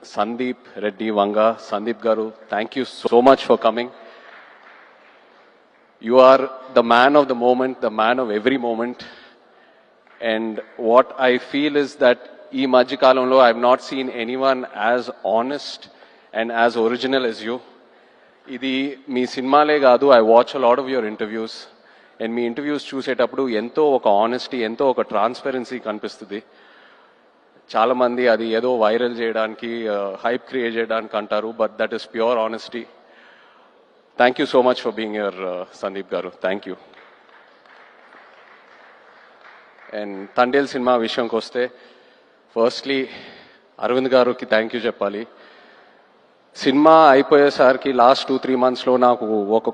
Sandeep Reddy Vanga. Sandeep Garu, thank you so much for coming. You are the man of the moment, the man of every moment. And what I feel is that ee Majjikalamlo I have not seen anyone as honest and as original as you. ఇది మీ సినిమాలే కాదు, I watch a lot of your interviews and me interviews చూసేటప్పుడు ఎంతో ఒక honesty, ఎంతో ఒక transparency కనిపిస్తుంది. చాలామంది అది ఏదో వైరల్ చేయడానికి, హైప్ క్రియేట్ చేయడానికి అంటారు, but that is pure honesty. Thank you so much for being your Sandeep garu, thank you. And Thandel cinema విషయంకి వస్తే ఫస్ట్లీ అరవింద్ గారికి థ్యాంక్ యూ చెప్పాలి. సినిమా అయిపోయేసరికి లాస్ట్ 2-3 monthsలో నాకు ఒక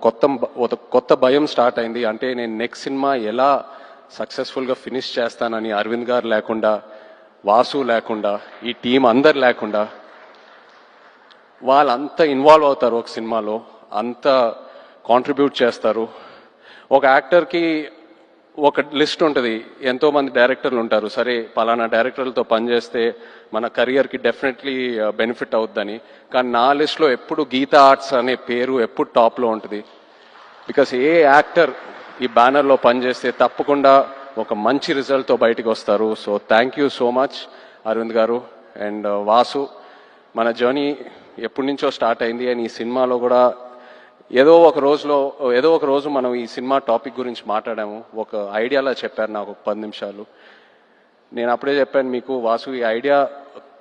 కొత్త భయం స్టార్ట్ అయింది. అంటే నేను నెక్స్ట్ సినిమా ఎలా సక్సెస్ఫుల్గా ఫినిష్ చేస్తానని. అరవింద్ గారు లేకుండా, వాసు లేకుండా, ఈ టీం అందరు లేకుండా, వాళ్ళంతా ఇన్వాల్వ్ అవుతారు ఒక సినిమాలో, అంత కాంట్రిబ్యూట్ చేస్తారు. ఒక యాక్టర్కి ఒక లిస్ట్ ఉంటుంది, ఎంతోమంది డైరెక్టర్లు ఉంటారు. సరే పలానా డైరెక్టర్లతో పనిచేస్తే మన కెరియర్కి డెఫినెట్లీ బెనిఫిట్ అవుద్దని. కానీ నా లిస్ట్లో ఎప్పుడు గీతా ఆర్ట్స్ అనే పేరు ఎప్పుడు టాప్లో ఉంటుంది. బికాస్ ఏ యాక్టర్ ఈ బ్యానర్లో పనిచేస్తే తప్పకుండా ఒక మంచి రిజల్ట్తో బయటకు వస్తారు. So thank you so much Arvind garu. And Vasu, మన జర్నీ ఎప్పటి నుంచో స్టార్ట్ అయింది. అండ్ ఈ సినిమాలో కూడా ఏదో ఒక రోజు మనం ఈ సినిమా టాపిక్ గురించి మాట్లాడాము. ఒక ఐడియాలా చెప్పారు నాకు, ఒక 10 నిమిషాలు. నేను అప్పుడే చెప్పాను మీకు, వాసు ఈ ఐడియా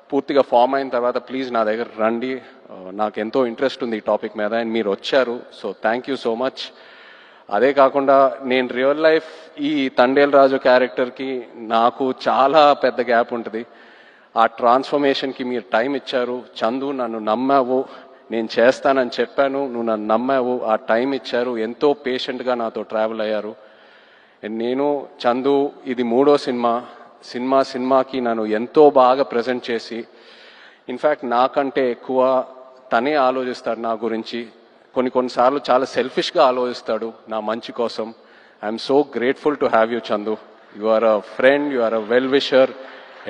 పూర్తిగా ఫామ్ అయిన తర్వాత ప్లీజ్ నా దగ్గర రండి, నాకు ఎంతో ఇంట్రెస్ట్ ఉంది ఈ టాపిక్ మీద. అండ్ మీరు వచ్చారు, so thank you so much. అదే కాకుండా నేను రియల్ లైఫ్ ఈ తండేల్ రాజు క్యారెక్టర్కి నాకు చాలా పెద్ద గ్యాప్ ఉంటుంది. ఆ ట్రాన్స్ఫర్మేషన్కి మీరు టైం ఇచ్చారు. చందు, నన్ను నమ్మావు, నేను చేస్తానని చెప్పాను, నువ్వు నన్ను నమ్మావు, ఆ టైం ఇచ్చారు, ఎంతో పేషెంట్గా నాతో ట్రావెల్ అయ్యారు. నేను చందు ఇది 3వ సినిమాకి నన్ను ఎంతో బాగా ప్రజెంట్ చేసి, ఇన్ఫ్యాక్ట్ నాకంటే ఎక్కువ తనే ఆలోచిస్తాడు నా గురించి. కొన్నిసార్లు చాలా సెల్ఫిష్గా ఆలోచిస్తాడు నా మంచి కోసం. I'm so grateful to have you Chandu. You are a friend, you are a well wisher,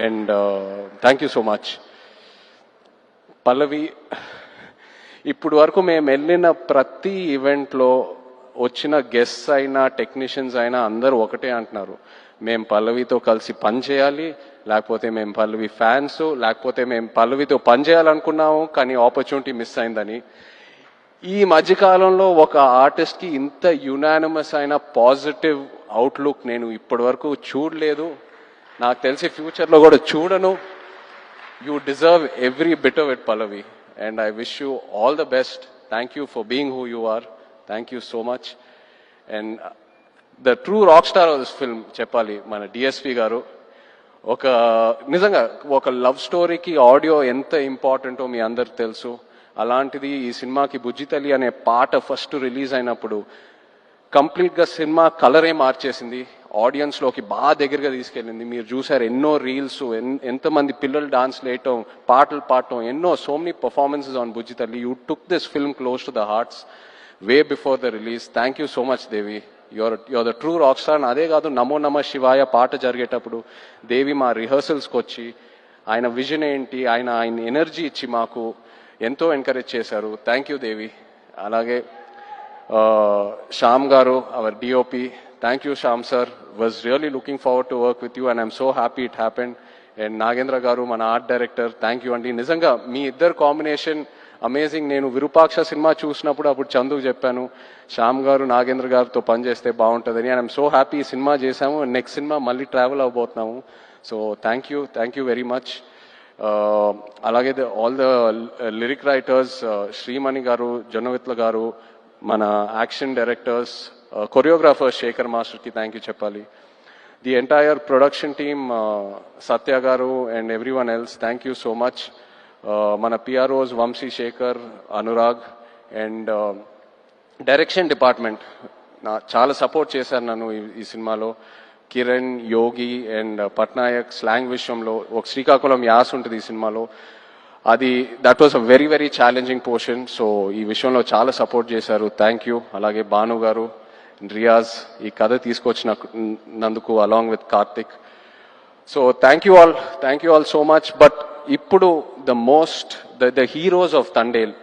and thank you so much. Pallavi, ఇప్పుడు వరకు మేము వెళ్ళిన ప్రతి ఈవెంట్లో వచ్చిన గెస్ట్స్ అయినా టెక్నీషియన్స్ అయినా అందరూ ఒకటే అంటున్నారు, మేము పల్లవితో కలిసి పని చేయాలి, లేకపోతే మేము పల్లవి ఫ్యాన్స్, లేకపోతే మేము పల్లవితో పని చేయాలనుకున్నాము కానీ ఆపర్చునిటీ మిస్ అయిందని. ఈ మధ్యకాలంలో ఒక ఆర్టిస్ట్కి ఇంత యునానిమస్ అయిన పాజిటివ్ అవుట్లుక్ నేను ఇప్పటి వరకు చూడలేదు, నాకు తెలిసి ఫ్యూచర్లో కూడా చూడను. You deserve every bit of it Pallavi. And I wish you all the best. Thank you for being who you are. Thank you so much. And the true rock star of this film, చెప్పాలి మన DSP గారు. నిజంగా ఒక love స్టోరీకి audio ఎంత ఇంపార్టెంటో మీ అందరికి తెలుసు. అలాంటిది ఈ సినిమాకి బుజ్జితల్లి అనే పాట ఫస్ట్ రిలీజ్ అయినప్పుడు కంప్లీట్గా సినిమా కలరే మార్చేసింది, ఆడియన్స్లోకి బాగా దగ్గరగా తీసుకెళ్ళింది. మీరు చూసారు ఎన్నో రీల్స్, ఎంతమంది పిల్లలు డాన్స్ వేయటం, పాటలు పాడటం, ఎన్నో so many performances on Bujjithalli. You took this film close to the hearts way before the release. Thank you so much Devi, your the true rock star. అదే కాదు, నమో నమ శివాయ పాట జరిగేటప్పుడు దేవి మా రిహర్సల్స్కి వచ్చి ఆయన విజన్ ఏంటి, ఆయన ఎనర్జీ ఇచ్చి మాకు ఎంతో ఎంకరేజ్ చేశారు. Thank you Devi. అలాగే Shyam garu, our DOP, thank you Shyam sir. Was really looking forward to work with you and I'm so happy it happened. And Nagendra garu, మన ఆర్ట్ డైరెక్టర్, థ్యాంక్ యూ అండి. నిజంగా మీ ఇద్దరు కాంబినేషన్ అమేజింగ్. నేను విరూపాక్ష సినిమా చూసినప్పుడు అప్పుడు చందుకు చెప్పాను, శ్యామ్ గారు నాగేంద్ర గారితో పనిచేస్తే బాగుంటుందని. అండ్ ఐఎమ్ సో హ్యాపీ ఈ సినిమా చేశాము, నెక్స్ట్ సినిమా మళ్ళీ ట్రావెల్ అవ్వబోతున్నాము. So thank you very much. అలాగే all the lyric writers, Srimani garu, Jonnavithula garu, మన యాక్షన్ డైరెక్టర్స్, కొరియోగ్రాఫర్ శేఖర్ మాస్టర్కి థ్యాంక్ యూ చెప్పాలి. The entire production team, Satya garu and every one else, thank you so much. మన PROs Vamsi, Sekhar, Anurag. And direction department చాలా support చేశారు నన్ను ఈ సినిమాలో. కిరణ్, యోగి అండ్ పట్నాయక్ స్లాంగ్ విషయంలో ఒక శ్రీకాకుళం యాస్ ఉంటుంది ఈ సినిమాలో, అది that was a very very challenging portion. So ఈ విషయంలో చాలా సపోర్ట్ చేశారు, థ్యాంక్ యూ. అలాగే భాను గారు, రియాజ్ ఈ కథ తీసుకొచ్చినందుకు along with Karthik. So thank you all so much. But ఇప్పుడు ద హీరోస్ ఆఫ్ తండేల్